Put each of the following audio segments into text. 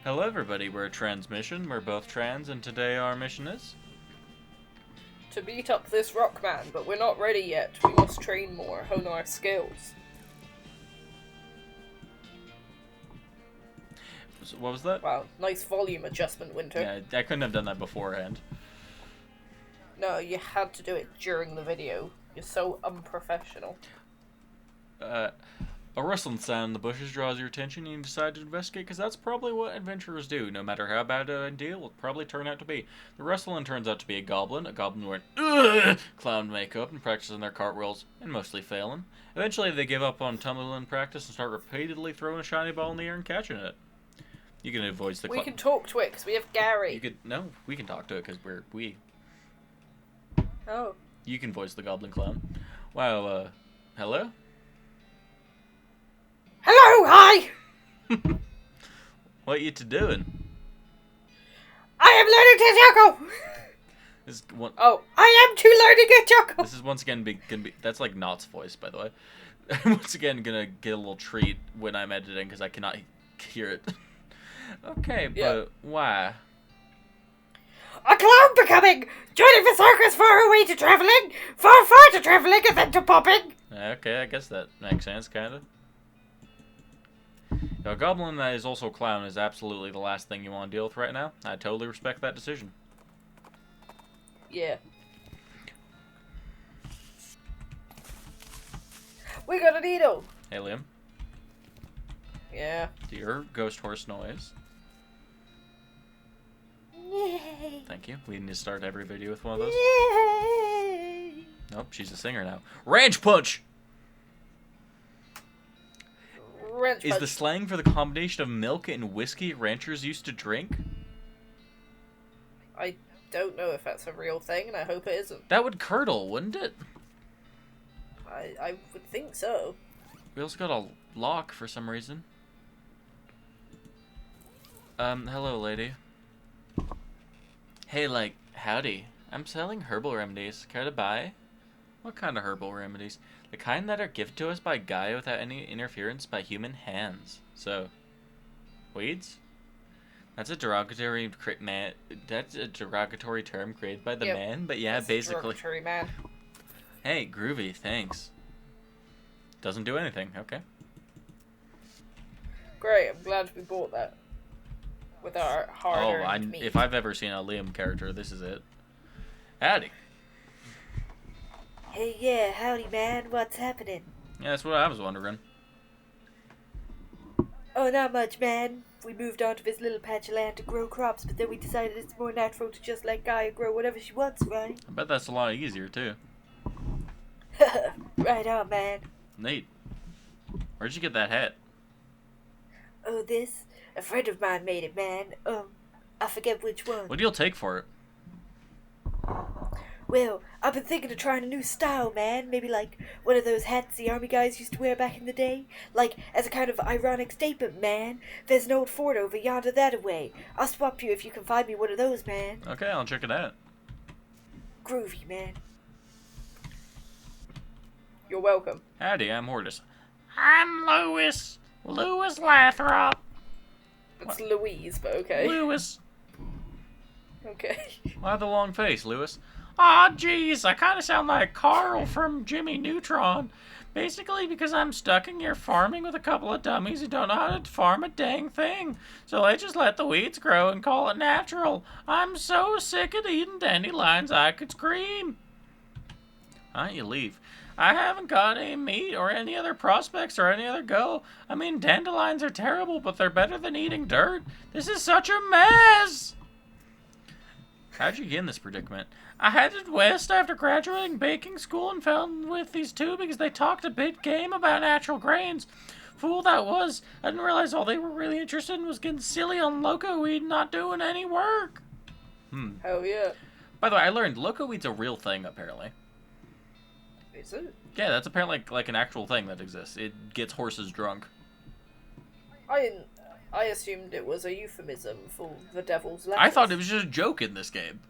Hello everybody, we're a transmission, we're both trans, and today our mission is... to beat up this rock man, but we're not ready yet. We must train more, hone our skills. What was that? Wow, nice volume adjustment, Winter. Yeah, I couldn't have done that beforehand. No, you had to do it during the video. You're so unprofessional. A rustling sound in the bushes draws your attention and you decide to investigate because that's probably what adventurers do. No matter how bad an idea will probably turn out to be. The rustling turns out to be a goblin wearing clown makeup and practicing their cartwheels, and mostly failing. Eventually they give up on tumbling practice and start repeatedly throwing a shiny ball in the air and catching it. You can voice the We can talk to it because we have Gary. We can talk to it because we. Oh. You can voice the goblin clown. Wow, hello? Hello, hi! What you to doing? I am learning to juggle! Oh, I am too learning to juggle! This is once again gonna be... That's like Knott's voice, by the way. I'm once again gonna get a little treat when I'm editing because I cannot hear it. Okay, but why? A clown becoming! Joining the circus far away to travelling! Far to travelling and then to popping! Okay, I guess that makes sense, kinda. A goblin that is also a clown is absolutely the last thing you want to deal with right now. I totally respect that decision. Yeah. We got a needle! Hey, Liam. Yeah. Do your ghost horse noise. Yay! Thank you. We need to start every video with one of those. Yay! Nope, she's a singer now. Ranch punch! Is the slang for the combination of milk and whiskey ranchers used to drink? I don't know if that's a real thing, and I hope it isn't. That would curdle, wouldn't it? I would think so. We also got a lock for some reason. Hello, lady. Hey, howdy. I'm selling herbal remedies. Care to buy? What kind of herbal remedies? The kind that are given to us by Gaia without any interference by human hands. So, weeds? That's a derogatory That's a derogatory term created by the man, but yeah, basically. Derogatory man. Hey, groovy, thanks. Doesn't do anything, okay. Great, I'm glad we bought that. With our hard-earned meat. If I've ever seen a Liam character, this is it. Howdy. Hey, yeah, howdy, man. What's happening? Yeah, that's what I was wondering. Oh, not much, man. We moved on to this little patch of land to grow crops, but then we decided it's more natural to just let Gaia grow whatever she wants, right? I bet that's a lot easier, too. Right on, man. Neat. Where'd you get that hat? Oh, this? A friend of mine made it, man. I forget which one. What do you take for it? Well, I've been thinking of trying a new style, man. Maybe like one of those hats the army guys used to wear back in the day. Like, as a kind of ironic statement, man. There's an old fort over yonder that-a-way. I'll swap you if you can find me one of those, man. Okay, I'll check it out. Groovy, man. You're welcome. Howdy, I'm Hortus. I'm Lewis. Lewis Lathrop. It's Louise, but okay. Lewis. Okay. Why the long face, Lewis? Aw, jeez, I kind of sound like Carl from Jimmy Neutron. Basically because I'm stuck in here farming with a couple of dummies who don't know how to farm a dang thing. So they just let the weeds grow and call it natural. I'm so sick of eating dandelions I could scream. Why don't you leave? I haven't got any meat or any other prospects or any other go. I mean, dandelions are terrible, but they're better than eating dirt. This is such a mess! How'd you get in this predicament? I headed west after graduating baking school and fell in with these two because they talked a big game about natural grains. Fool that was. I didn't realize all they were really interested in was getting silly on loco weed and not doing any work. Hell yeah. By the way, I learned loco weed's a real thing, apparently. Is it? Yeah, that's apparently like an actual thing that exists. It gets horses drunk. I assumed it was a euphemism for the devil's lettuce. I thought it was just a joke in this game.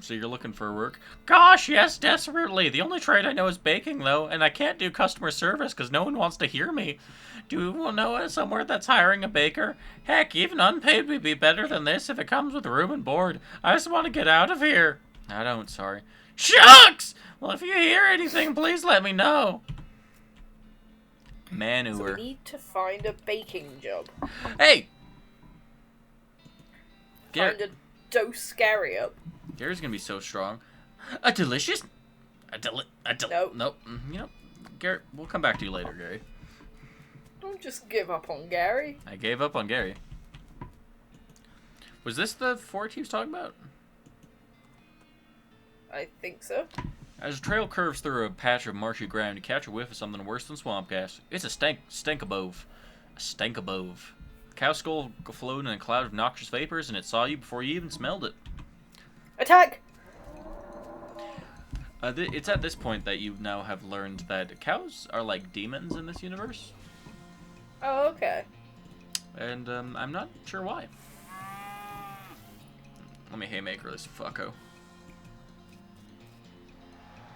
So you're looking for work? Gosh, yes, desperately. The only trade I know is baking, though, and I can't do customer service because no one wants to hear me. Do you know somewhere that's hiring a baker? Heck, even unpaid would be better than this if it comes with room and board. I just want to get out of here. I don't, sorry. Shucks! Well, if you hear anything, please let me know. Manure. So we need to find a baking job. Hey! Find a dose Gary up. Gary's gonna be so strong. A delicious... Nope. Nope. You know, Gary, we'll come back to you later, Gary. Don't just give up on Gary. I gave up on Gary. Was this the fort he was talking about? I think so. As the trail curves through a patch of marshy ground, you catch a whiff of something worse than swamp gas. It's a stinkabove. A stinkabove. Cow skull floating in a cloud of noxious vapors, and it saw you before you even smelled it. Attack! It's at this point that you now have learned that cows are like demons in this universe. Oh, okay. And I'm not sure why. Let me haymaker this fucko.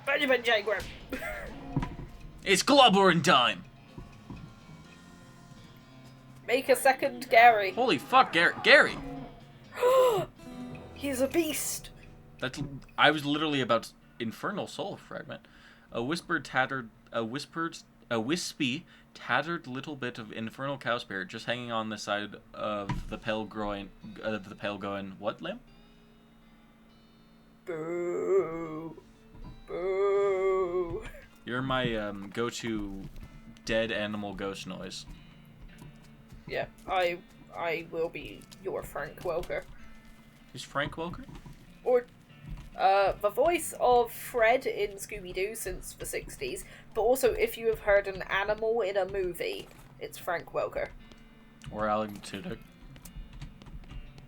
Benjamin J. Graham. It's clobbering time! Make a second Gary. Holy fuck, Gary! He's a beast. I was literally about infernal soul fragment. A wispy, tattered little bit of infernal cow spirit just hanging on the side of the pale going, what limb? Boo. Boo. You're my go-to dead animal ghost noise. Yeah, I will be your Frank Welker. Who's Frank Welker? Or the voice of Fred in Scooby-Doo since the 60s, but also if you have heard an animal in a movie, it's Frank Welker. Or Alan Tudyk.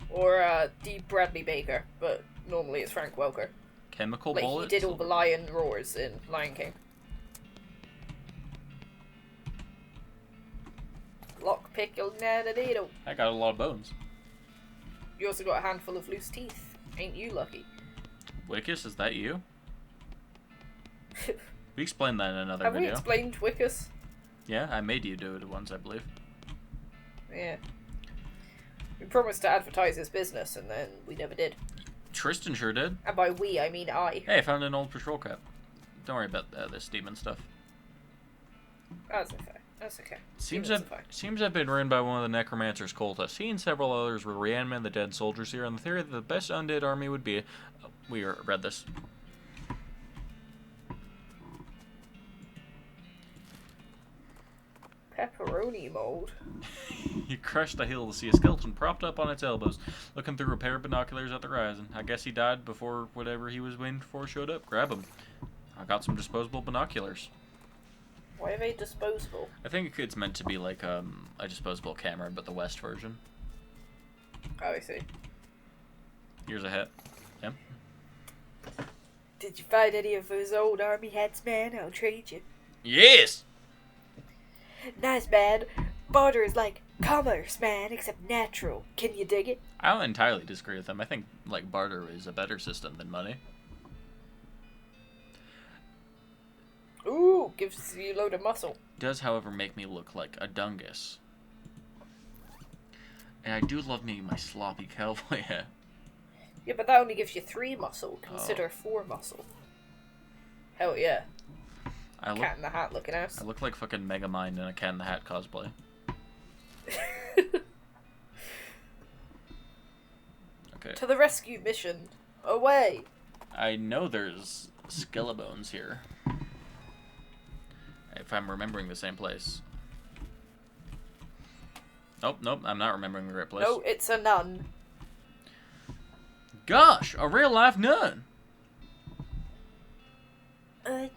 Or D. Bradley Baker, but normally it's Frank Welker. Chemical like bullets? He did all the lion roars in Lion King. Lockpick, you'll net a needle. I got a lot of bones. You also got a handful of loose teeth. Ain't you lucky? Wickus, is that you? We explained that in another Have video. we explained Wickus? Yeah, I made you do it once, I believe. Yeah. We promised to advertise his business, and then we never did. Tristan sure did. And by we, I mean I. Hey, I found an old patrol cap. Don't worry about this demon stuff. That's okay. That's okay. Seems to have been ruined by one of the Necromancer's cultists. He and several others will reanimate the dead soldiers here on the theory that the best undead army would be... we read this. Pepperoni mold. He crushed the hill to see a skeleton propped up on its elbows, looking through a pair of binoculars at the horizon. I guess he died before whatever he was waiting for showed up. Grab him. I got some disposable binoculars. Why are they disposable? I think it's meant to be like a disposable camera, but the West version. Oh, I see. Here's a hat. Yeah. Did you find any of those old army hats, man? I'll trade you. Yes! Nice, man. Barter is like commerce, man, except natural. Can you dig it? I don't entirely disagree with them. I think like barter is a better system than money. Ooh, gives you a load of muscle. Does, however, make me look like a dungus. And I do love me my sloppy cowboy hat. Yeah, but that only gives you 3 muscle. Consider 4 muscle. Hell yeah. Cat in the Hat looking ass. I look like fucking Megamind in a Cat in the Hat cosplay. Okay. To the rescue mission. Away! I know there's Skelebanes here. If I'm remembering the same place. Nope, I'm not remembering the right place. No, it's a nun. Gosh, a real-life nun!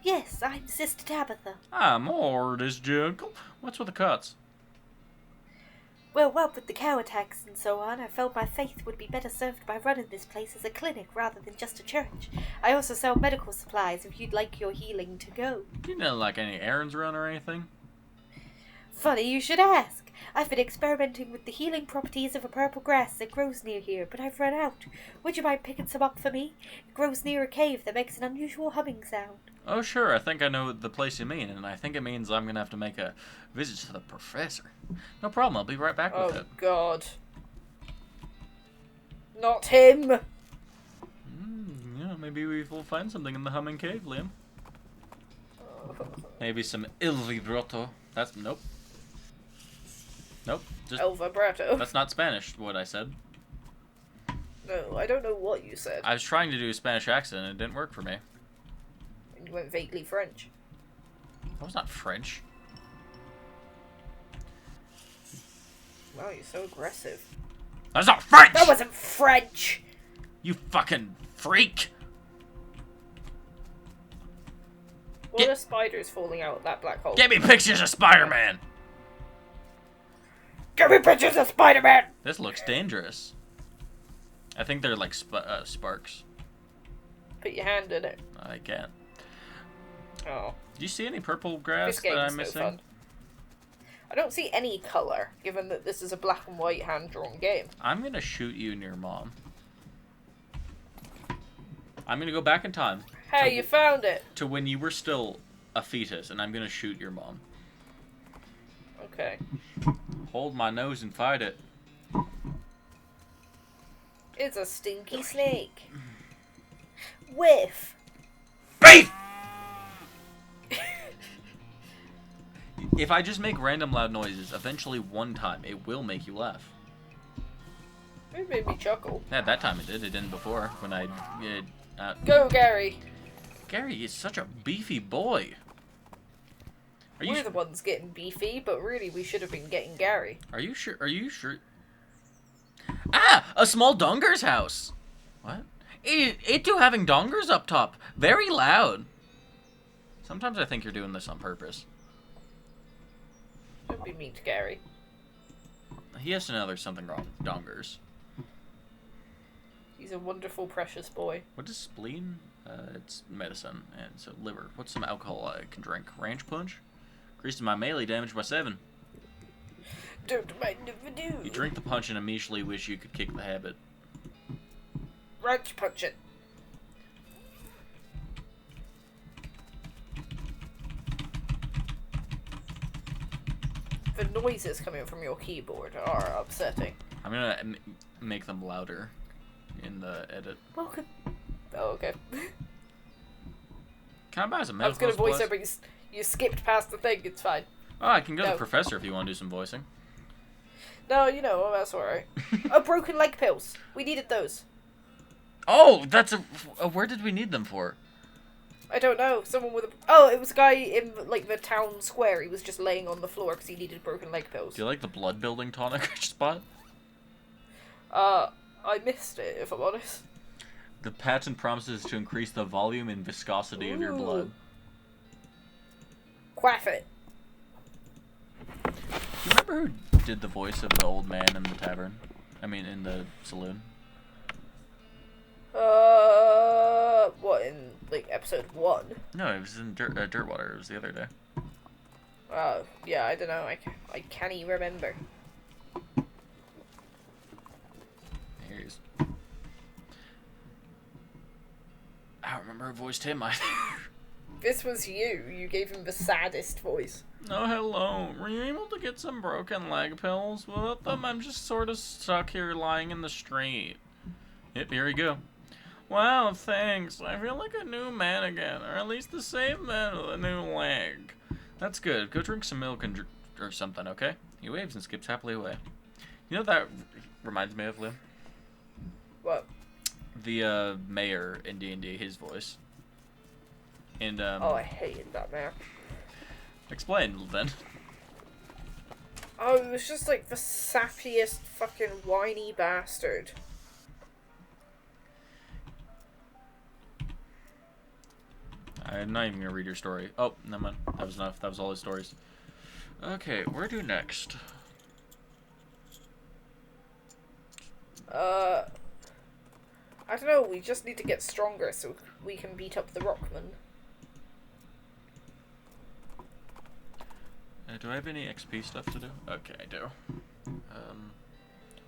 Yes, I'm Sister Tabitha. I'm Ordis Jungle. What's with the cuts? Well, what with the cow attacks and so on, I felt my faith would be better served by running this place as a clinic rather than just a church. I also sell medical supplies if you'd like your healing to go. You know, like any errands run or anything? Funny you should ask. I've been experimenting with the healing properties of a purple grass that grows near here, but I've run out. Would you mind picking some up for me? It grows near a cave that makes an unusual humming sound. Oh, sure, I think I know the place you mean, and I think it means I'm gonna have to make a visit to the professor. No problem, I'll be right back with it. Oh, God. Not him! Yeah, maybe we'll find something in the humming cave, Liam. Maybe some il vibrato. That's... nope. Nope. Just... El vibrato. That's not Spanish, what I said. No, I don't know what you said. I was trying to do a Spanish accent, and it didn't work for me. You went vaguely French. That was not French. Wow, you're so aggressive. That's not French! That wasn't French! You fucking freak! What are spiders falling out of that black hole? Get me pictures of Spider-Man! Give me pictures of Spider-Man! This looks dangerous. I think they're like sparks. Put your hand in it. I can't. Oh. Do you see any purple grass This game that is I'm no missing? fun. I don't see any colour, given that this is a black and white hand-drawn game. I'm gonna shoot you and your mom. I'm gonna go back in time. Hey, you found it! To when you were still a fetus, and I'm gonna shoot your mom. Okay. Hold my nose and fight it. It's a stinky snake. Whiff! Beef! If I just make random loud noises, eventually one time, it will make you laugh. It made me chuckle. Yeah, that time it did. It didn't before, when I... Go, Gary! Gary is such a beefy boy. We're the ones getting beefy, but really we should have been getting Gary. Are you sure? Are you sure? Ah! A small donger's house! What? It do having dongers up top. Very loud. Sometimes I think you're doing this on purpose. Don't be mean to Gary. He has to know there's something wrong with dongers. He's a wonderful, precious boy. What is spleen? It's medicine. And so liver. What's some alcohol I can drink? Ranch punch? Increasing my melee damage by 7. Don't mind if I do. You drink the punch and immediately wish you could kick the habit. Ranch punch it. The noises coming from your keyboard are upsetting. I'm gonna make them louder in the edit. Welcome. Oh, okay. Can I buy some I was medical gonna voice supplies? over, you skipped past the thing, it's fine. Oh, I can go to No. the professor if you want to do some voicing. No, you know, that's alright. Oh, broken leg pills. We needed those. Oh, that's where did we need them for? I don't know. Someone with a... Oh, it was a guy in, like, the town square. He was just laying on the floor because he needed broken leg pills. Do you like the blood building tonic spot? I missed it, if I'm honest. The patent promises to increase the volume and viscosity of your blood. Quaff it. Do you remember who did the voice of the old man in the tavern? I mean, in the saloon? What, in, like, episode 1? No, it was in Dirtwater. It was the other day. Yeah, I don't know. I can't even remember. Here he is. I don't remember who voiced him either. This was you. You gave him the saddest voice. Oh, hello. Were you able to get some broken leg pills? Without them, I'm just sort of stuck here lying in the street. Yep, here we go. Wow, thanks. I feel like a new man again, or at least the same man with a new leg. That's good. Go drink some milk and or something, okay? He waves and skips happily away. You know what that reminds me of, Liam? What? The mayor in D&D, his voice. And Oh, I hated that man. Explain, then. Oh, it was just like the sappiest fucking whiny bastard. I'm not even gonna read your story. Oh, never mind. That was enough. That was all his stories. Okay, where to next? I don't know, we just need to get stronger so we can beat up the Rockman. I don't Do I have any XP stuff to do? Okay, I do.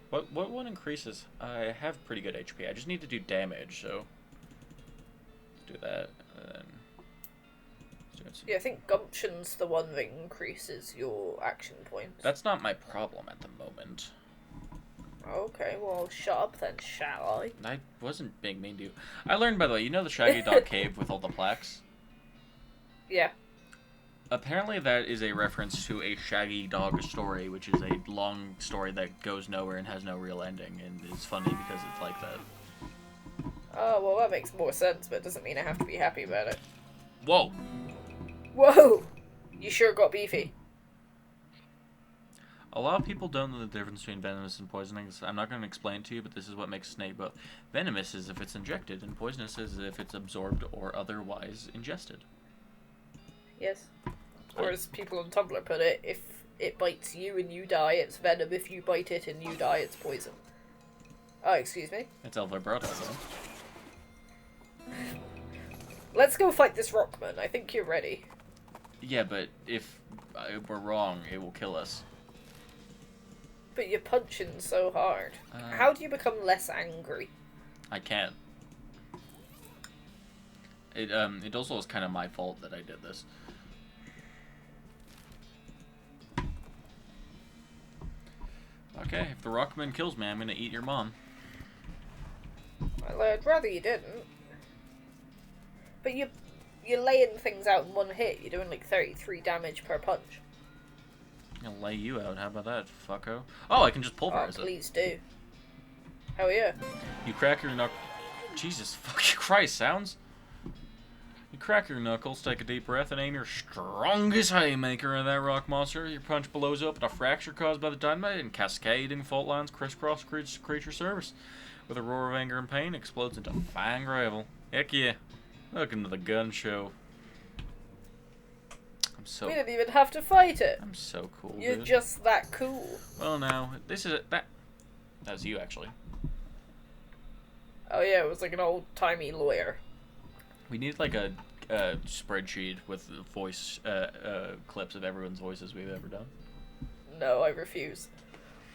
What one increases? I have pretty good HP. I just need to do damage, so let's do that. And then let's do Yeah, I think Gumption's the one that increases your action points. That's not my problem at the moment. Okay, well, shut up then, shall I? I wasn't being mean to you. I learned, by the way, you know the Shaggy Dog Cave with all the plaques? Yeah. Apparently that is a reference to a Shaggy Dog story, which is a long story that goes nowhere and has no real ending, and is funny because it's like that. Oh, well, that makes more sense, but it doesn't mean I have to be happy about it. Whoa! Whoa! You sure got beefy. A lot of people don't know the difference between venomous and poisonous. I'm not going to explain it to you, but this is what makes a snake both. Venomous is if it's injected, and poisonous is if it's absorbed or otherwise ingested. Yes. Or as people on Tumblr put it, if it bites you and you die, it's venom. If you bite it and you die, it's poison. Oh, excuse me. It's El Vibrato, though. Let's go fight this Rockman. I think you're ready. Yeah, but if we're wrong, it will kill us. But you're punching so hard. How do you become less angry? I can't. It also was kind of my fault that I did this. Okay, if the Rockman kills me, I'm gonna eat your mom. Well, I'd rather you didn't. But you're laying things out in one hit. You're doing like 33 damage per punch. I'm gonna lay you out. How about that, fucko? Oh, I can just pulverize it. Please do. Hell yeah. You crack your knuckles. Jesus fucking Christ, sounds. You crack your knuckles, take a deep breath, and aim your strongest haymaker at that rock monster. Your punch blows up, and a fracture caused by the dynamite and cascading fault lines crisscross creature surface. With a roar of anger and pain, explodes into fine gravel. Heck yeah. Welcome to the gun show. We didn't even have to fight it. I'm so cool, You're dude. just that cool. Well, now, this is... That was you, actually. Oh yeah, it was like an old-timey lawyer. We need, like, a spreadsheet with voice clips of everyone's voices we've ever done. No, I refuse.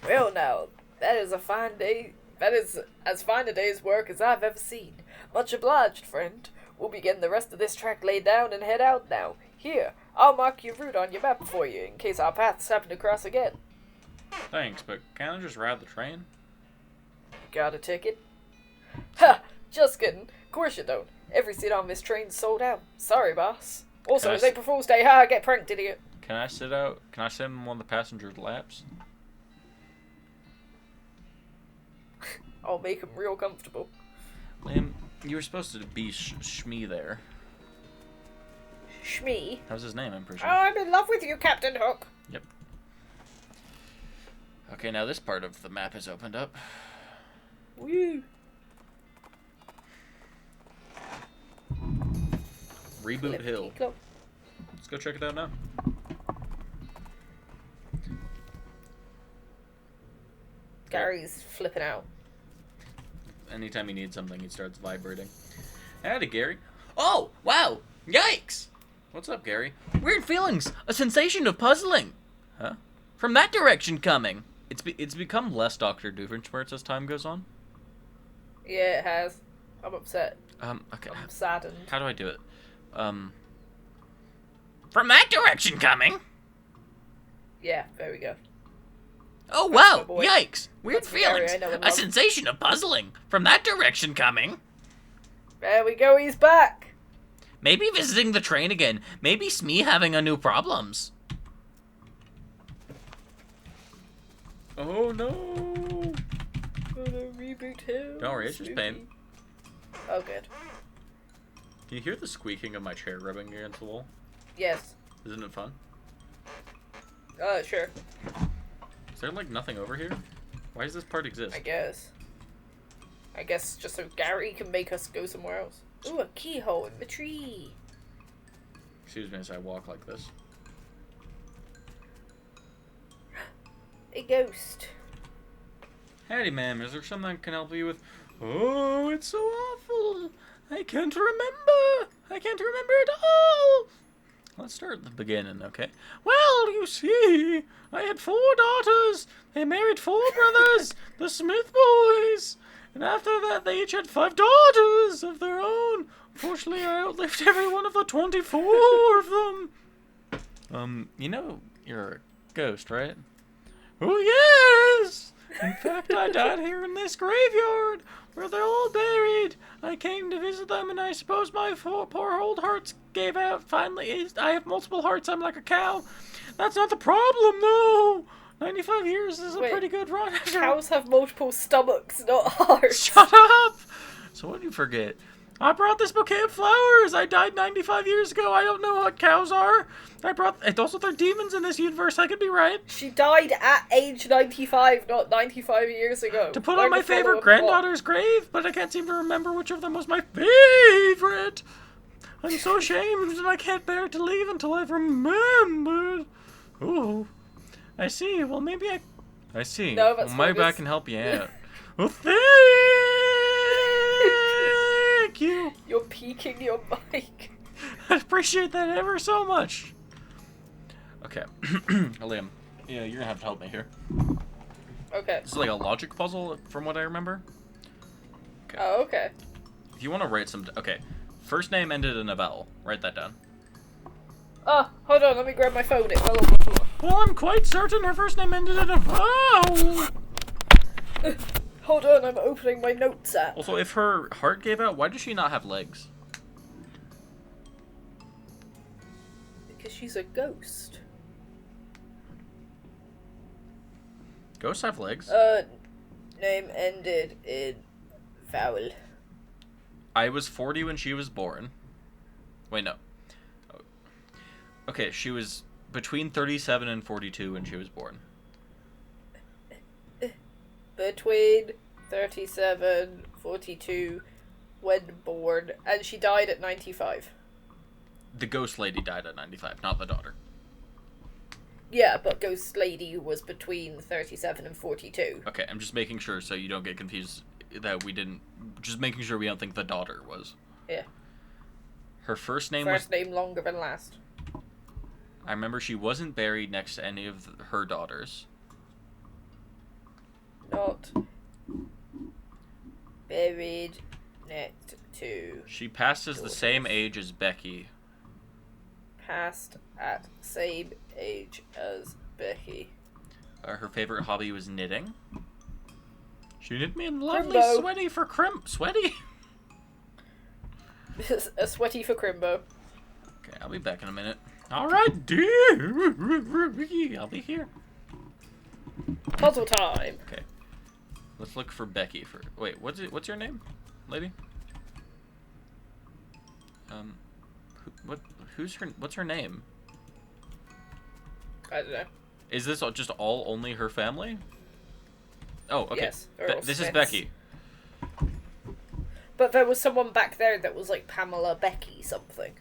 Well now, that is a fine day. That is as fine a day's work as I've ever seen. Much obliged, friend. We'll begin the rest of this track laid down and head out now. Here, I'll mark your route on your map for you in case our paths happen to cross again. Thanks, but can't I just ride the train? Got a ticket? Ha! Just kidding. Of course you don't. Every seat on this train's sold out. Sorry, boss. Also, it's April Fool's Day. Ha! Get pranked, idiot. Can I sit out? Can I sit in one of the passengers' laps? I'll make him real comfortable. Liam, you were supposed to be Shmee there. Shmee? That was his name, I'm pretty Oh, sure. I'm in love with you, Captain Hook. Yep. Okay, now this part of the map is opened up. Woo! Reboot Hill. Let's go check it out now. Gary's flipping out. Anytime he needs something, he starts vibrating. Howdy, Gary. Oh, wow! Yikes! What's up, Gary? Weird feelings. A sensation of puzzling. Huh? From that direction coming. It's become less Dr. Doofenshmirtz as time goes on. Yeah, it has. I'm upset. Okay. I'm saddened. How do I do it? From that direction coming? Yeah, there we go. Oh, wow! boy. Yikes! Weird That's the Gary feelings. I know and A love. sensation of puzzling. From that direction coming. There we go, he's back! Maybe visiting the train again. Maybe Smee having a new problems. Oh no! Oh no, reboot him. Don't worry, it's just pain. Oh, good. Can you hear the squeaking of my chair rubbing against the wall? Yes. Isn't it fun? Sure. Is there like nothing over here? Why does this part exist? I guess just so Gary can make us go somewhere else. Ooh, a keyhole in the tree. Excuse me as I walk like this. A ghost. Howdy, ma'am. Is there something I can help you with? Oh, it's so awful. I can't remember. I can't remember at all. Let's start at the beginning, okay? Well, you see, I had 4 daughters. They married 4 brothers, the Smith boys. And after that, they each had 5 daughters of their own. Fortunately, I outlived every one of the 24 of them. You know you're a ghost, right? Oh, yes! In fact, I died here in this graveyard, where they're all buried. I came to visit them, and I suppose my poor old hearts gave out. Finally, I have multiple hearts. I'm like a cow. That's not the problem, though. 95 years is a pretty good run. Cows have multiple stomachs, not hearts. Shut up! So what do you forget? I brought this bouquet of flowers. I died 95 years ago. I don't know what cows are. Also, they're demons in this universe. I could be right. She died at age 95, not 95 years ago. To put on my favorite granddaughter's grave, but I can't seem to remember which of them was my favorite. I'm so ashamed and I can't bear to leave until I've remembered. Ooh. I see. Well, maybe I see. No, that's maybe I can help you out. Well, thank you. You're peeking your mic. I appreciate that ever so much. Okay. Liam, yeah, you're gonna have to help me here. Okay. This is like a logic puzzle, from what I remember. Okay. Oh, okay. If you want to write some... Okay. First name ended in a vowel. Write that down. Oh, hold on, let me grab my phone. It fell on the floor. Well, I'm quite certain her first name ended in a vowel. Hold on, I'm opening my notes app. Also, if her heart gave out, why does she not have legs? Because she's a ghost. Ghosts have legs. Name ended in vowel. I was 40 when she was born. Wait, no. Okay, she was between 37 and 42 when she was born. Between 37, 42, when born, and she died at 95. The ghost lady died at 95, not the daughter. Yeah, but Ghost Lady was between 37 and 42. Okay, I'm just making sure so you don't get confused that we didn't... Just making sure we don't think the daughter was. Yeah. Her first name First name longer than last. I remember she wasn't buried next to any of her daughters. Not buried next to... She passed as the same age as Becky. Passed at same age as Becky. Her favorite hobby was knitting. She knit me a lovely Crimbo. sweaty for Sweaty? A sweaty for Crimbo. Okay, I'll be back in a minute. Alright, dude. I'll be here. Puzzle time. Okay. Let's look for Becky for... Wait, what's your name, lady? What's her name? I don't know. Is this just only her family? Oh, okay. Yes, This is Smiths. Becky. But there was someone back there that was like Pamela Becky something.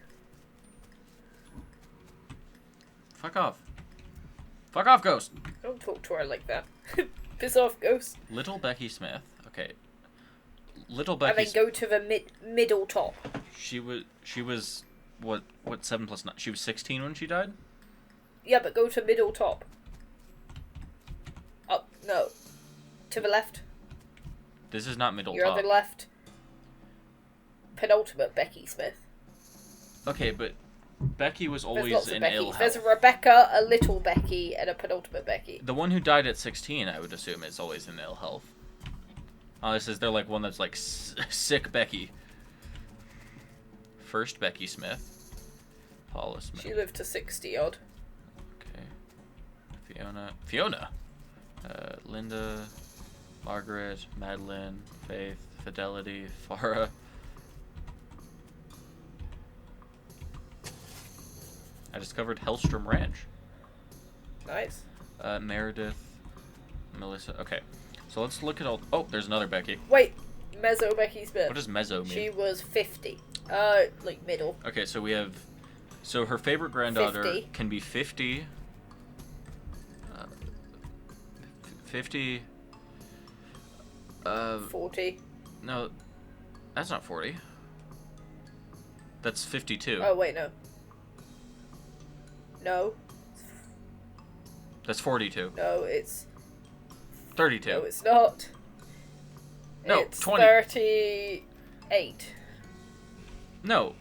Fuck off. Fuck off, ghost. Don't talk to her like that. Piss off, ghost. Little Becky Smith. Okay. Little And Becky. then go to the middle top. She was what 7 plus 9? She was 16 when she died? Yeah, but go to middle top. Up, no. To the left. This is not middle You're top. on the left. Penultimate Becky Smith. Okay, but Becky was There's always lots of in ill Beckys. health. There's a Rebecca, a little Becky, and a penultimate Becky. The one who died at 16, I would assume, is always in ill health. This is they're like one that's like sick Becky. First Becky Smith. Paula Smith. She lived to 60 odd. Okay. Fiona. Linda. Margaret. Madeline. Faith. Fidelity. Farah. I discovered Hellstrom Ranch. Nice. Meredith. Melissa. Okay. So let's look at all... Oh, there's another Becky. Wait, Mezzo Becky Smith. What does mezzo mean? She was 50. Like middle. Okay, so we have... So her favorite granddaughter 50. can be 50... 50... 40. No, that's not 40. That's 52. Oh, wait, no. No. That's 42. No, it's... 32. No, it's not. No, it's 20. 38. No.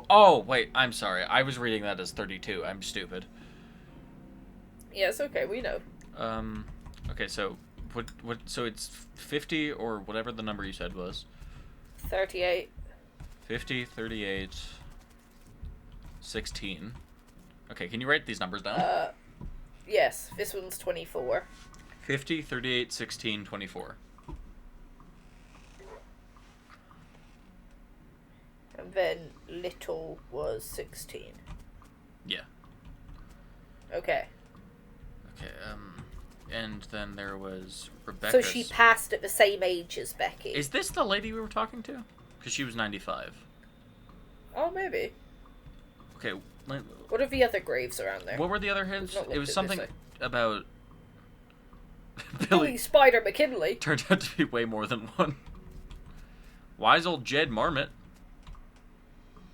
Oh, wait, I'm sorry. I was reading that as 32. I'm stupid. Yeah, it's okay, we know. Okay, so so it's 50 or whatever the number you said was. 38. 50, 38, 16. Okay, can you write these numbers down? Yes, this one's 24. 50, 38, 16, 24. And then little was 16. Yeah. Okay. Okay, and then there was Rebecca. So she passed at the same age as Becky. Is this the lady we were talking to? Because she was 95. Oh, maybe. Okay, What are the other graves around there? what were the other hints? Not looked It was at something this about Billy Spider McKinley. Turned out to be way more than one. Wise old Jed Marmot.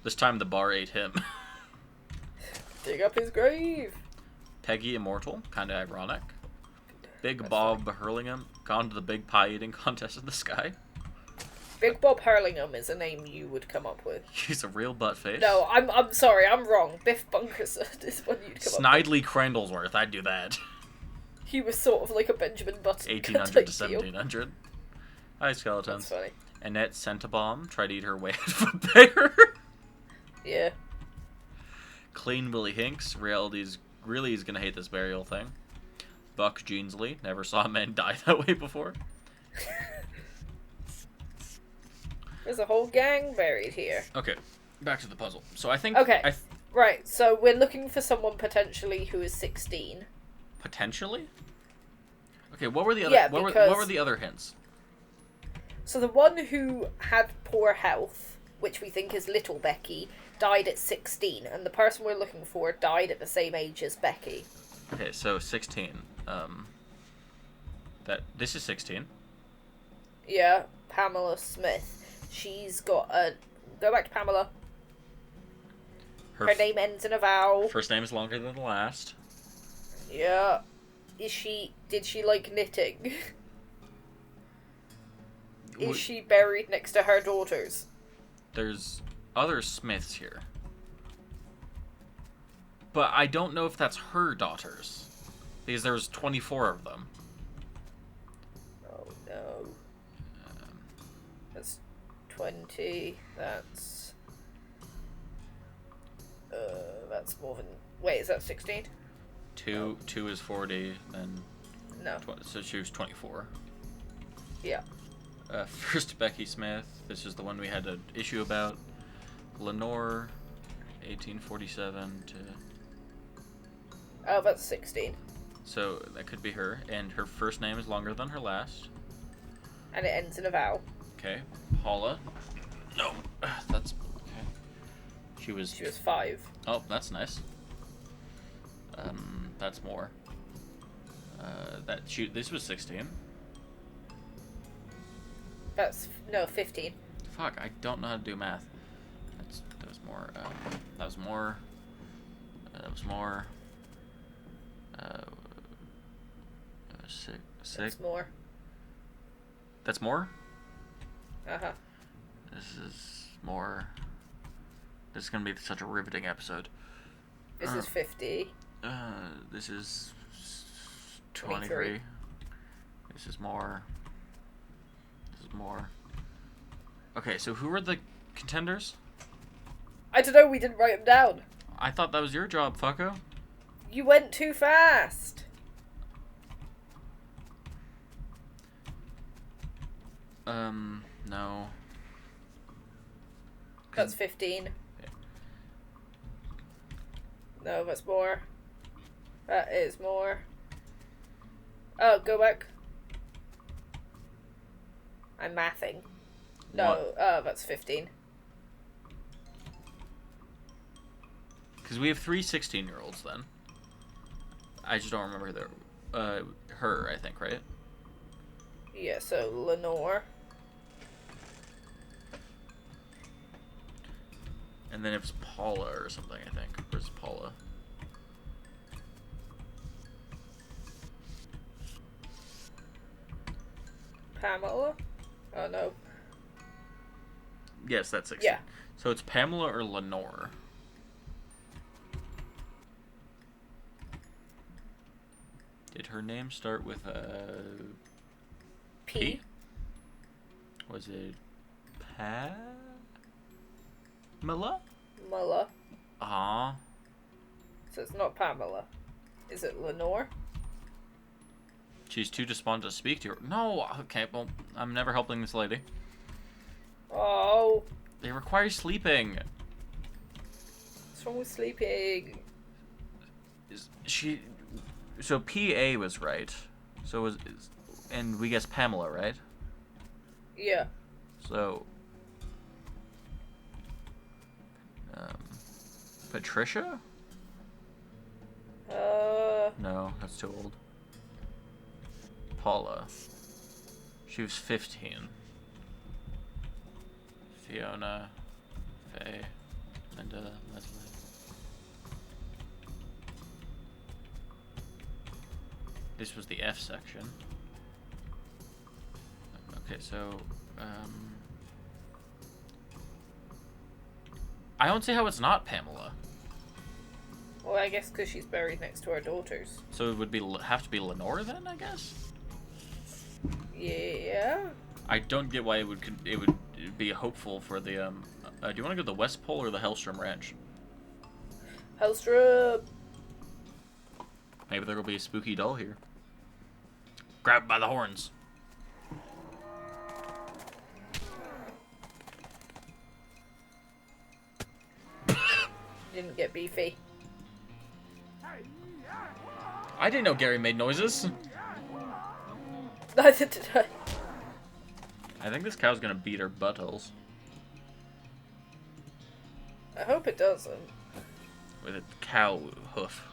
This time the bar ate him. Dig up his grave. Peggy Immortal, kind of ironic. Big That's Bob Hurlingham, gone to the big pie eating contest in the sky. Big Bob Hurlingham is a name you would come up with. He's a real butt face. No, I'm sorry, I'm wrong. Biff Bunkerson is one you'd come up with. Snidely Crandallsworth, I'd do that. He was sort of like a Benjamin Button 1800 type to deal. 1700. Hi, skeletons. That's funny. Annette Centabomb tried to eat her way out of a bear. Yeah. Clean Willie Hinks, really is gonna hate this burial thing. Buck Jeansley, never saw a man die that way before. There's a whole gang buried here. Okay, back to the puzzle. So I think... Okay. Right, so we're looking for someone potentially who is 16. Potentially? Okay, what were the other... Yeah, what because... were the other hints? So the one who had poor health, which we think is little Becky, died at 16, and the person we're looking for died at the same age as Becky. Okay, so 16. This is 16. Yeah, Pamela Smith. She's got a... Go back to Pamela. Her name ends in a vowel. First name is longer than the last. Yeah. Did she like knitting? Is she buried next to her daughters? There's other Smiths here. But I don't know if that's her daughters. Because there's 24 of them. Oh no. That's 20. That's more than... Wait, is that 16? Two is 40, and... No. So she was 24. Yeah. First, Becky Smith. This is the one we had an issue about. Lenore, 1847 to... Oh, that's 16. So that could be her, and her first name is longer than her last. And it ends in a vowel. Okay, Paula. No, that's okay. She was 5. Oh, that's nice. That's more. This was 16. No, 15. Fuck, I don't know how to do math. That was more. That was more. That was more. Six. That's more. That's more? Uh-huh. This is more. This is gonna be such a riveting episode. This is 50. This is 23. This is more. This is more. Okay, so who are the contenders? I don't know, we didn't write them down. I thought that was your job, fucko. You went too fast. No. That's 15. Yeah. No, that's more. That is more. Oh, go back. I'm mathing. No, that's 15. Because we have 3 16-year-olds then. I just don't remember their... her, I think, right? Yeah, so Lenore. And then it was Paula or something, I think. Where's Paula? Pamela? Oh no. Yes, that's 16. Yeah. So it's Pamela or Lenore. Did her name start with a P? Was it Pamela? Mulla. Ah. So it's not Pamela. Is it Lenore? She's too despondent to speak to her. No, okay, well, I'm never helping this lady. Oh. They require sleeping. What's wrong with sleeping? So PA was right. And we guess Pamela, right? Yeah. So, Patricia? No, that's too old. Paula. She was 15. Fiona. Faye. Linda. Leslie. This was the F section. Okay, so, I don't see how it's not Pamela. Well, I guess because she's buried next to her daughters. So it would have to be Lenore then, I guess? Yeah. I don't get why it would be hopeful for the, do you want to go to the West Pole or the Hellstrom Ranch? Hellstrom! Maybe there will be a spooky doll here. Grab by the horns. Didn't get beefy. I didn't know Gary made noises. Neither did I. I think this cow's gonna beat her buttholes. I hope it doesn't. With a cow hoof.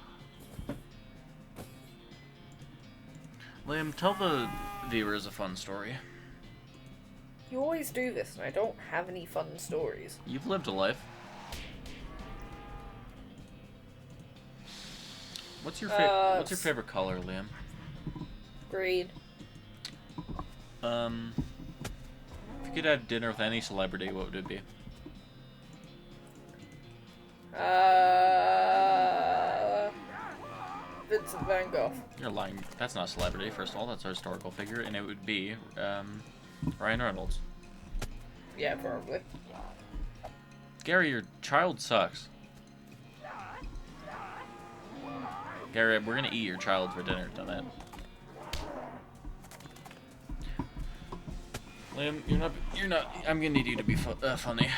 Liam, tell the viewers a fun story. You always do this, and I don't have any fun stories. You've lived a life. What's your favorite color, Liam? Green. If you could have dinner with any celebrity, what would it be? Vincent Van Gogh. You're lying. That's not a celebrity, first of all. That's a historical figure, and it would be Ryan Reynolds. Yeah, probably. Gary, your child sucks. Gary, we're gonna eat your child for dinner tonight. Liam, you're not. I'm gonna need you to be funny.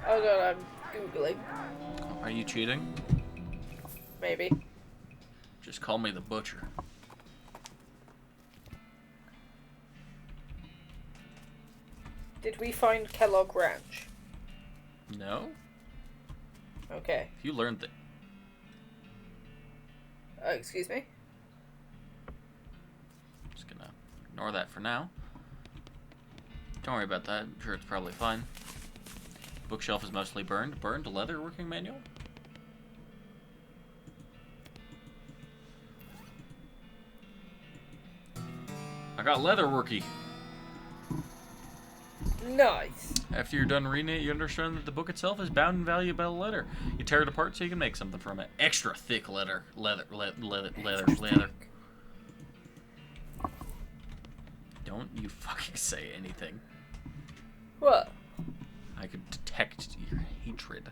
Oh god, I'm Googling. Are you cheating? Maybe. Just call me the butcher. Did we find Kellogg Ranch? No? Okay. You learned that. Excuse me? Just gonna ignore that for now. Don't worry about that. I'm sure it's probably fine. Bookshelf is mostly burned. Burned leather working manual? I got leather worky. Nice. After you're done reading it, you understand that the book itself is bound in value by the leather. You tear it apart so you can make something from it. Extra thick leather. Leather. Don't you fucking say anything. What? I could detect your hatred.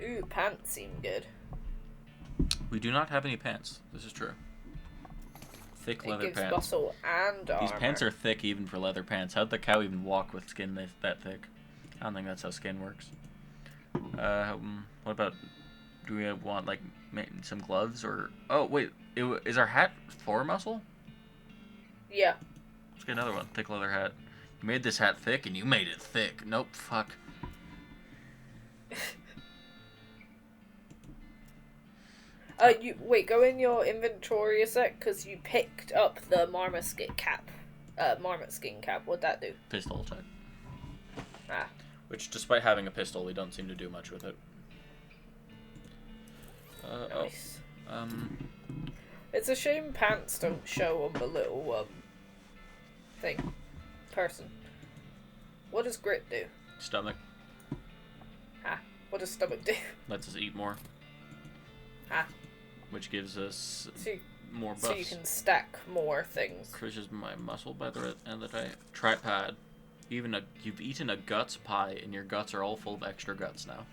Ooh, pants seem good. We do not have any pants. This is true. Thick leather it gives pants. muscle and armor. These pants are thick even for leather pants. How'd the cow even walk with skin that thick? I don't think that's how skin works. What about... Do we want, like, some gloves or... Oh, wait. Is our hat for muscle? Yeah. Let's get another one. Thick leather hat. You made this hat thick and you made it thick. Nope, fuck. Wait, go in your inventory a sec, because you picked up the marmot skin cap. What'd that do? Pistol attack. Ah. Which, despite having a pistol, we don't seem to do much with it. Nice. It's a shame pants don't show on the little, thing. Person. What does grit do? Stomach. Ah. What does stomach do? Lets us eat more. Ah. Which gives us So, more buffs. so you can stack more things. Crushes my muscle by the end of the day. Tripod. You've eaten a guts pie, and your guts are all full of extra guts now.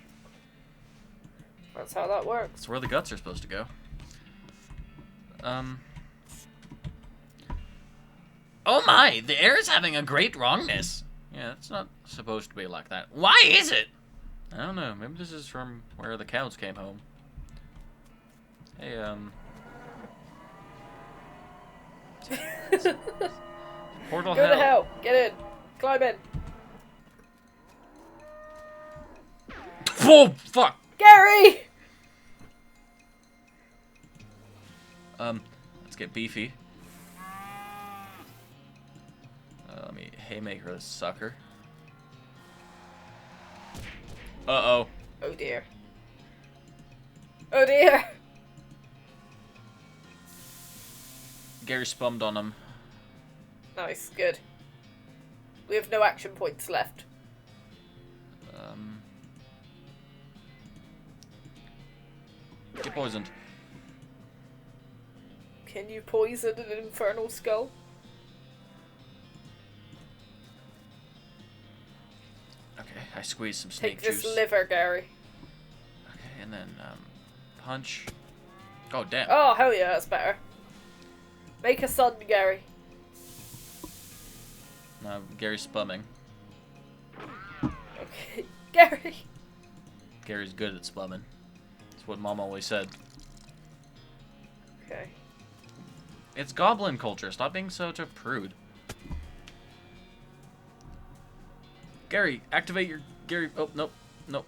That's how that works. That's where the guts are supposed to go. Oh my, the air is having a great wrongness. Yeah, it's not supposed to be like that. Why is it? I don't know. Maybe this is from where the cows came home. Hey, portal Go to hell. Get in. Climb in. Oh, fuck! Gary! Let's get beefy. Let me haymaker this sucker. Uh-oh. Oh dear. Oh dear! Gary spummed on him. Nice, good. We have no action points left. Get poisoned. Can you poison an infernal skull? Okay, I squeezed some snake Take this juice. liver, Gary. Okay, and then, punch. Oh, damn. Oh, hell yeah, that's better. Make a sun, Gary. No, Gary's spumming. Okay. Gary! Gary's good at spumming. That's what Mom always said. Okay. It's goblin culture. Stop being such a prude. Gary, activate your... Gary... Oh, nope. Nope.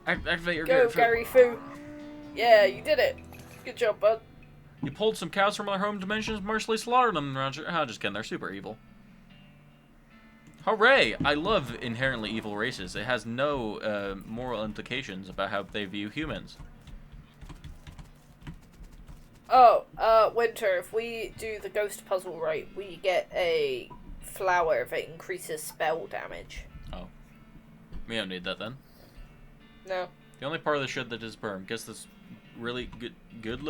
Activate your... Go, Gary Foo. Yeah, you did it. Good job, bud. You pulled some cows from their home dimensions, mercilessly slaughtered them around your... Oh, just kidding. They're super evil. Hooray! I love inherently evil races. It has no moral implications about how they view humans. Oh, Winter, if we do the ghost puzzle right, we get a flower that increases spell damage. Oh. We don't need that then. No. The only part of the shit that is perm. Guess this really good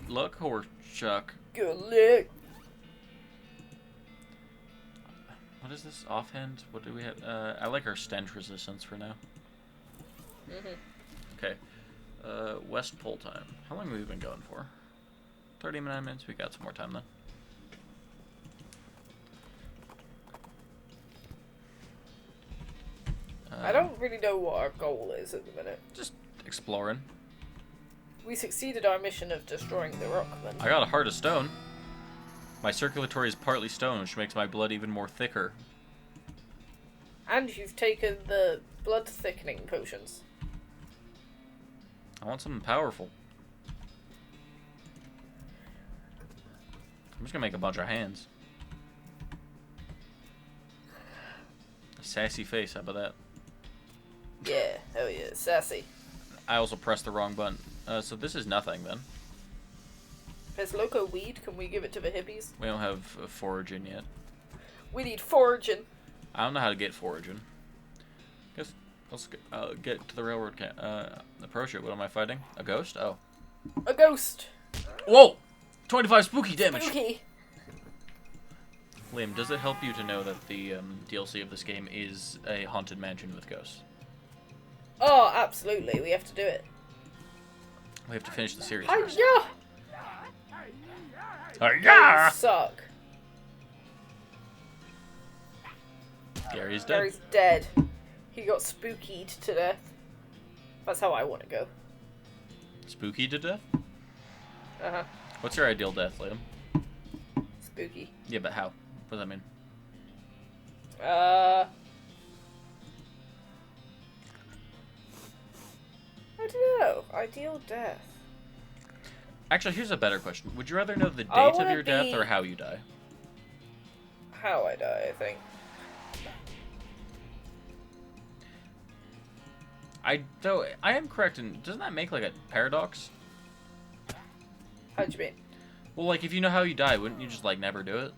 luck horse chuck. Good luck. What is this? Offhand? What do we have? I like our stench resistance for now. Okay. West Pole time. How long have we been going for? 39 minutes? We got some more time then. I don't really know what our goal is at the minute. Just exploring. We succeeded our mission of destroying the Rockman. I got a heart of stone. My circulatory is partly stone, which makes my blood even more thicker. And you've taken the blood thickening potions. I want something powerful. I'm just gonna make a bunch of hands. A sassy face, how about that? Yeah, hell yeah, sassy. I also pressed the wrong button. So this is nothing then. There's loco weed, can we give it to the hippies? We don't have foraging yet. We need foraging. I don't know how to get foraging. Guess let's get to the railroad approach it. What am I fighting? A ghost? Oh. A ghost. Whoa! 25 spooky damage! Spooky. Liam, does it help you to know that the DLC of this game is a haunted mansion with ghosts? Oh, absolutely, we have to do it. We have to finish the series Hi-ya! first. You suck. Gary's dead. Gary's dead. He got spookied to death. That's how I want to go. Spooky to death? Uh-huh. What's your ideal death, Liam? Spooky. Yeah, but how? What does that mean? I don't know. Ideal death. Actually, here's a better question. Would you rather know the I date of wanna your death be- or how you die? How I die, I think. Though I am correct, and doesn't that make like a paradox? How do you mean? Well, like, if you know how you die, wouldn't you just, like, never do it?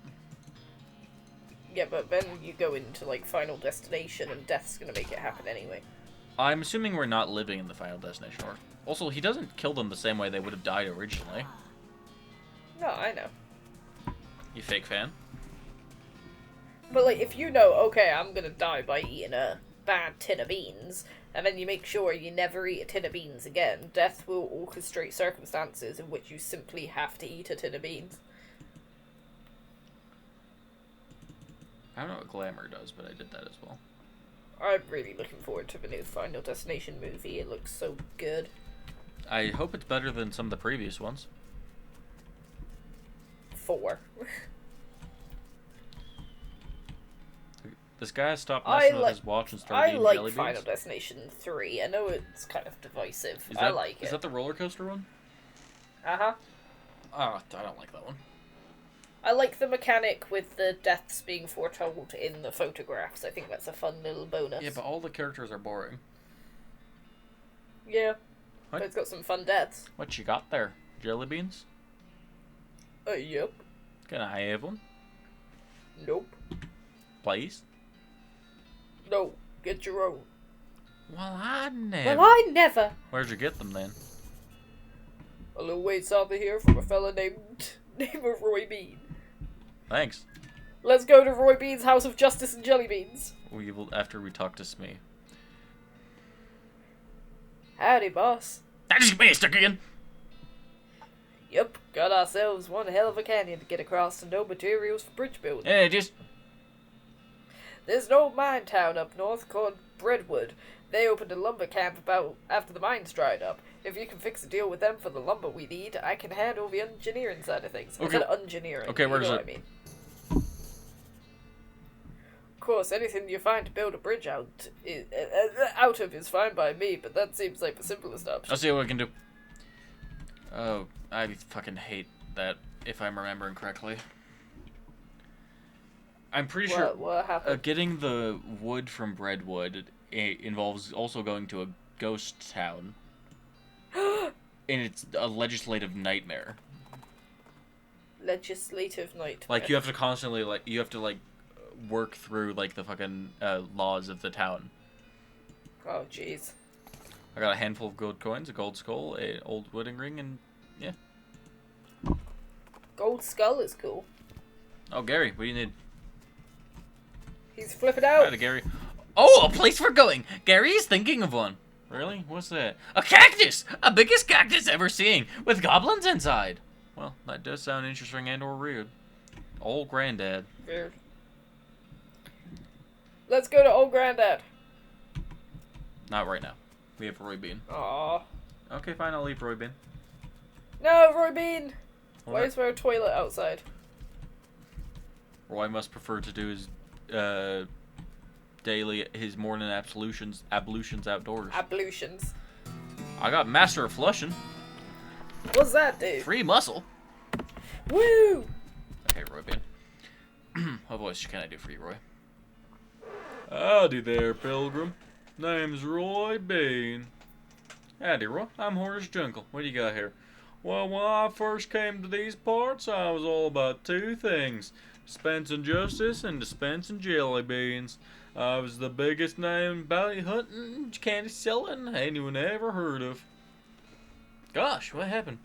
Yeah, but then you go into, like, Final Destination and death's gonna make it happen anyway. I'm assuming we're not living in the Final Destination. Or also, he doesn't kill them the same way they would have died originally. No, I know. You fake fan? But, like, if you know, okay, I'm gonna die by eating a bad tin of beans, and then you make sure you never eat a tin of beans again, death will orchestrate circumstances in which you simply have to eat a tin of beans. I don't know what Glamour does, but I did that as well. I'm really looking forward to the new Final Destination movie. It looks so good. I hope it's better than some of the previous ones. 4. This guy stopped messing with his watch and started eating jelly beans. Final Destination 3. I know it's kind of divisive. Is that, I like it. Is that the roller coaster one? Uh-huh. Oh, I don't like that one. I like the mechanic with the deaths being foretold in the photographs. I think that's a fun little bonus. Yeah, but all the characters are boring. Yeah. What? But it's got some fun deaths. What you got there? Jelly beans? Yep. Can I have one? Nope. Please? No. Get your own. Well, I never. Well, I never. Where'd you get them then? A little ways south of here from a fella named Roy Bean. Thanks. Let's go to Roy Bean's House of Justice and Jelly Beans. We will after we talk to Smee. Howdy, boss. That is basic again. Yep, got ourselves one hell of a canyon to get across and no materials for bridge building. Yeah, just There's an old mine town up north called Breadwood. They opened a lumber camp about after the mines dried up. If you can fix a deal with them for the lumber we need, I can handle the engineering side of things. Okay. I said engineering. Okay, where you is know it? what I mean. Of course, anything you find to build a bridge out of is fine by me, but that seems like the simplest option. I'll see what we can do. Oh, I fucking hate that, if I'm remembering correctly. I'm pretty sure What happened? getting the wood from Breadwood involves also going to a ghost town. And it's a legislative nightmare. Legislative night. Like, you have to constantly, work through, the fucking laws of the town. Oh, jeez. I got a handful of gold coins, a gold skull, a old wedding ring, and yeah. Gold skull is cool. Oh, Gary, what do you need? He's flipping out. Hi, Gary. Oh, a place for going! Gary is thinking of one. Really? What's that? A cactus! A biggest cactus ever seen, with goblins inside. Well, that does sound interesting and or weird. Old Granddad. Weird. Let's go to old Granddad. Not right now. We have Roy Bean. Aww. Okay, fine, I'll leave Roy Bean. No, Roy Bean! Well, Why is there a toilet outside? Roy must prefer to do his his morning ablutions outdoors. Ablutions. I got Master of Flushing. What's that do? Free muscle. Woo! Okay, Roy Bean. What voice can I do for you, Roy? Howdy there, Pilgrim. Name's Roy Bean. Howdy, Roy. I'm Horace Jungle. What do you got here? Well, when I first came to these parts, I was all about two things. Dispensing justice and dispensing jelly beans. I was the biggest name bounty hunting, candy selling anyone ever heard of. Gosh, what happened?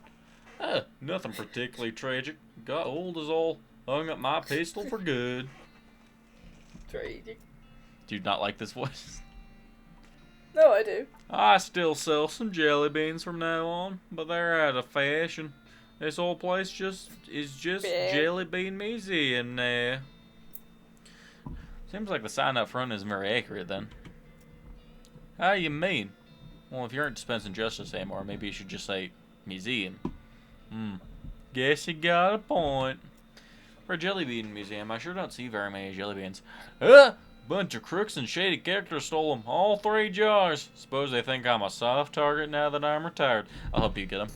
Nothing particularly tragic. Got old as all. Hung up my pistol for good. Tragic. Do you not like this voice? No, I do. I still sell some jelly beans from now on, but they're out of fashion. This whole place is just Yeah. jelly bean museum now. Seems like the sign up front isn't very accurate then. How you mean? Well, if you aren't dispensing justice anymore, maybe you should just say museum. Guess you got a point. For a jelly bean museum, I sure don't see very many jelly beans. Bunch of crooks and shady characters stole them. All 3 jars. Suppose they think I'm a soft target now that I'm retired. I'll help you get them.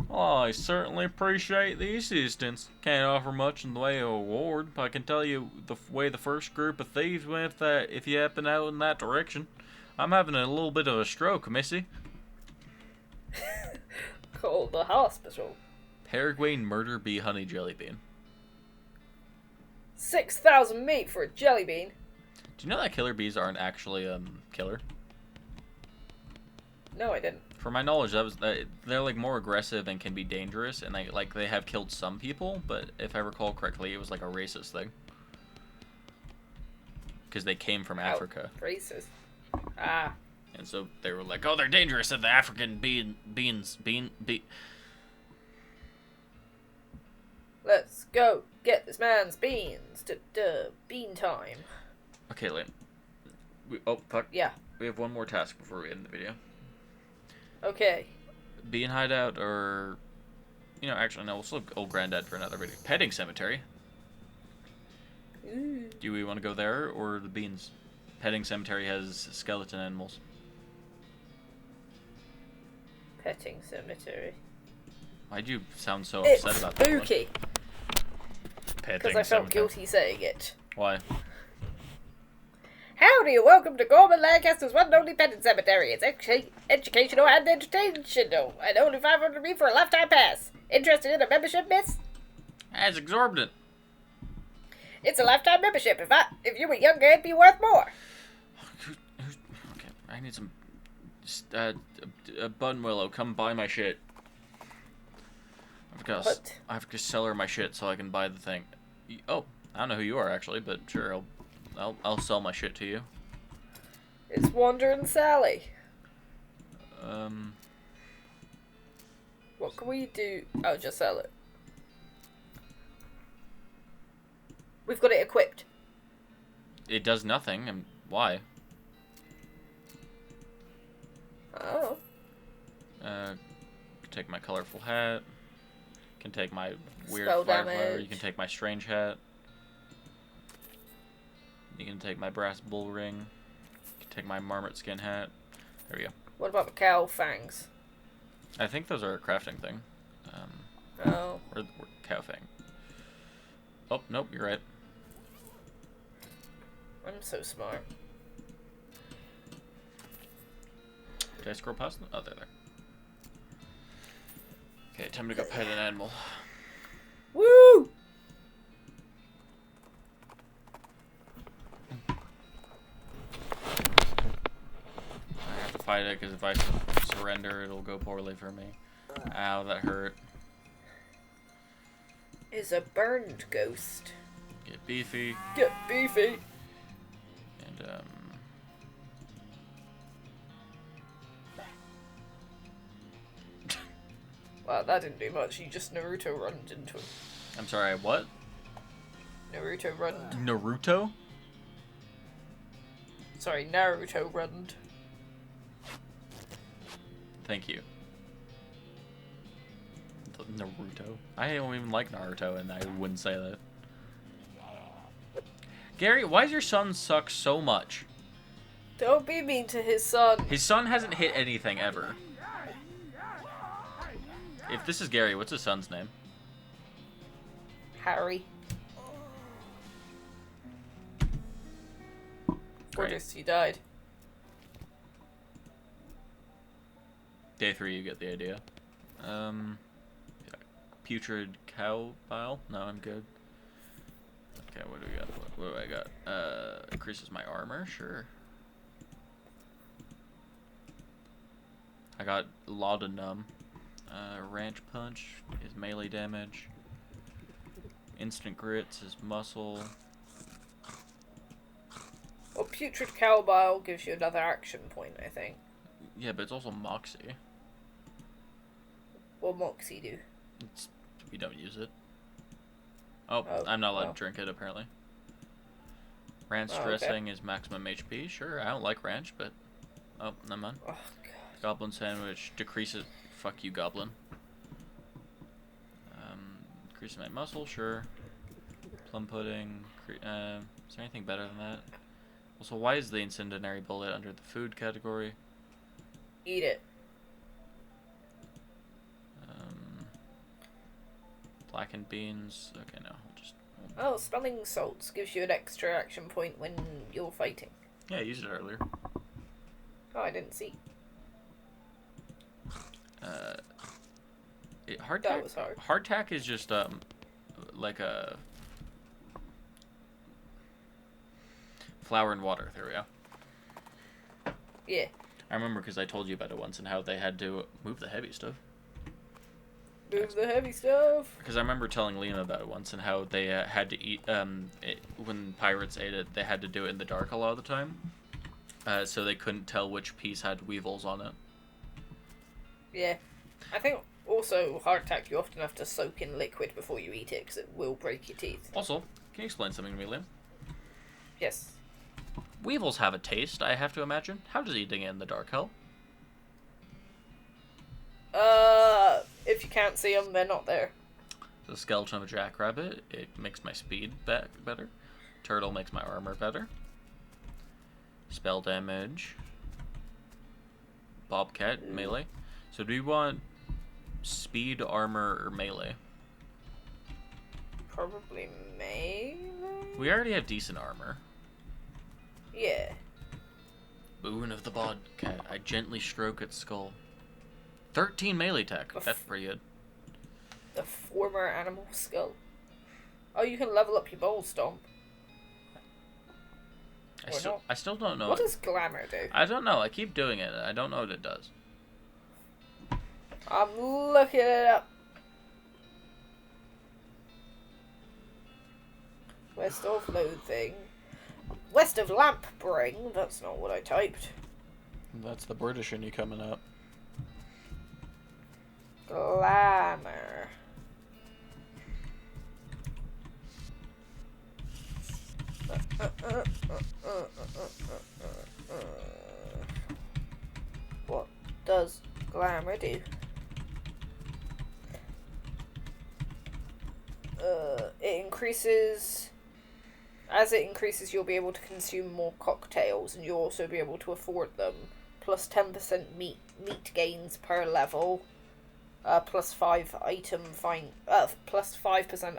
Well, I certainly appreciate the assistance. Can't offer much in the way of reward, but I can tell you the way the first group of thieves went if you happen out in that direction. I'm having a little bit of a stroke, missy. Call the hospital. Paraguayan murder bee honey jelly bean. 6,000 meat for a jelly bean. Do you know that killer bees aren't actually killer? No, I didn't. From my knowledge, they're like more aggressive and can be dangerous, and they have killed some people. But if I recall correctly, it was like a racist thing because they came from Africa. Racist. Ah. And so they were like, "Oh, they're dangerous," and the African beans. Let's go get this man's beans. Bean time. Okay, Lynn. Oh, fuck. Yeah. We have one more task before we end the video. Okay. Bean hideout or... actually, no, we'll still Old Granddad for another video. Petting cemetery. Ooh. Do we want to go there or the beans? Petting cemetery has skeleton animals. Petting cemetery. Why'd you sound so upset about that? It's spooky. Because I felt guilty saying it. Why? Howdy, and welcome to Gorman Lancaster's one and only petting cemetery. It's educational and entertainment, and only 500 me for a lifetime pass. Interested in a membership, miss? That's exorbitant. It's a lifetime membership. If you were younger, it'd be worth more. Okay, I need some... Bun Willow, come buy my shit. I have to sell her my shit so I can buy the thing. Oh, I don't know who you are actually, but sure, I'll sell my shit to you. It's Wandering Sally. What can we do? Oh, just sell it. We've got it equipped. It does nothing, and why? Oh. Can take my colorful hat. Can take my weird Spell fireflower. damage. You can take my strange hat. You can take my brass bull ring. You can take my marmot skin hat. There we go. What about the cow fangs? I think those are a crafting thing. Oh. Or cow fang. Oh, nope, you're right. I'm so smart. Did I scroll past them? Oh, they're there. Okay, time to go pet an animal. Woo! I have to fight it because if I surrender, it'll go poorly for me. Ow, that hurt. Is a burned ghost. Get beefy. Get beefy. And, Wow, that didn't do much. You just Naruto runned into him. I'm sorry, what? Naruto runned. Naruto? Sorry, Naruto runned. Thank you. Naruto? I don't even like Naruto, and I wouldn't say that. Gary, why does your son suck so much? Don't be mean to his son. His son hasn't hit anything ever. If this is Gary, what's his son's name? Harry. Great. Or just he died. Day 3, you get the idea. Putrid cow bile? No, I'm good. Okay, what do we got? What do I got? Increases my armor? Sure. I got Laudanum. Ranch Punch is melee damage. Instant Grits is muscle. Well, Putrid Cow Bile gives you another action point, I think. Yeah, but it's also Moxie. What Moxie do? We don't use it. Oh, Oh, I'm not allowed well. to drink it, apparently. Ranch Oh, okay. dressing is maximum HP. Sure, I don't like ranch, but... Oh, never mind. Oh, God. Goblin sandwich decreases... Fuck you, goblin. Increasing my muscle, sure. Plum pudding. Is there anything better than that? Also, why is the incendiary bullet under the food category? Eat it. Blackened beans. Okay, no. I'll just... Oh, smelling salts gives you an extra action point when you're fighting. Yeah, I used it earlier. Oh, I didn't see. Hardtack. That was hard. Hardtack is just like a flour and water. There we go. Yeah. I remember because I told you about it once and how they had to move the heavy stuff. Move the heavy stuff. Because I remember telling Liam about it once and how they had to eat when pirates ate it, they had to do it in the dark a lot of the time, so they couldn't tell which piece had weevils on it. Yeah. I think also hardtack you often have to soak in liquid before you eat it because it will break your teeth. Also, can you explain something to me, Liam? Yes. Weevils have a taste, I have to imagine. How does eating it in the dark help? If you can't see them, they're not there. The skeleton of a jackrabbit, it makes my speed better. Turtle makes my armor better. Spell damage. Bobcat, melee. So do you want speed, armor, or melee? Probably melee? We already have decent armor. Yeah. Boon of the Bobcat. I gently stroke its skull. 13 melee tech. That's pretty good. The former animal skull. Oh, you can level up your bowl stomp. I still don't know. What does glamour do? I don't know. I keep doing it. I don't know what it does. I'm looking it up. West of Loathing. West of Lampbring. That's not what I typed. That's the British in you coming up. Glamour. What does glamour do? It increases. As it increases, you'll be able to consume more cocktails, and you'll also be able to afford them. Plus 10% meat gains per level. Plus 5%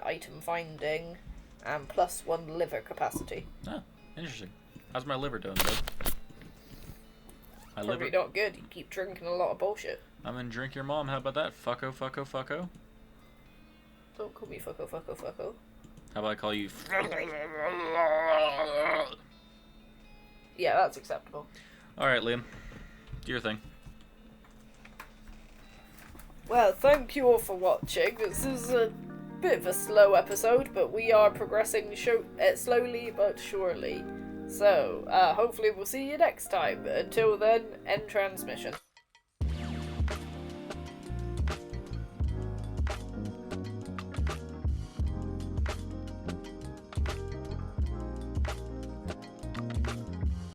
item finding, and plus 1 liver capacity. Oh, interesting. How's my liver doing, bud? My Probably liver. not good. You keep drinking a lot of bullshit. I'm gonna drink your mom. How about that? Fucko, fucko, fucko. Don't call me fucko, fucko, fucko. How about I call you? Yeah, that's acceptable. All right, Liam. Do your thing. Well, thank you all for watching. This is a bit of a slow episode, but we are progressing slowly but surely. So, hopefully we'll see you next time. Until then, end transmission.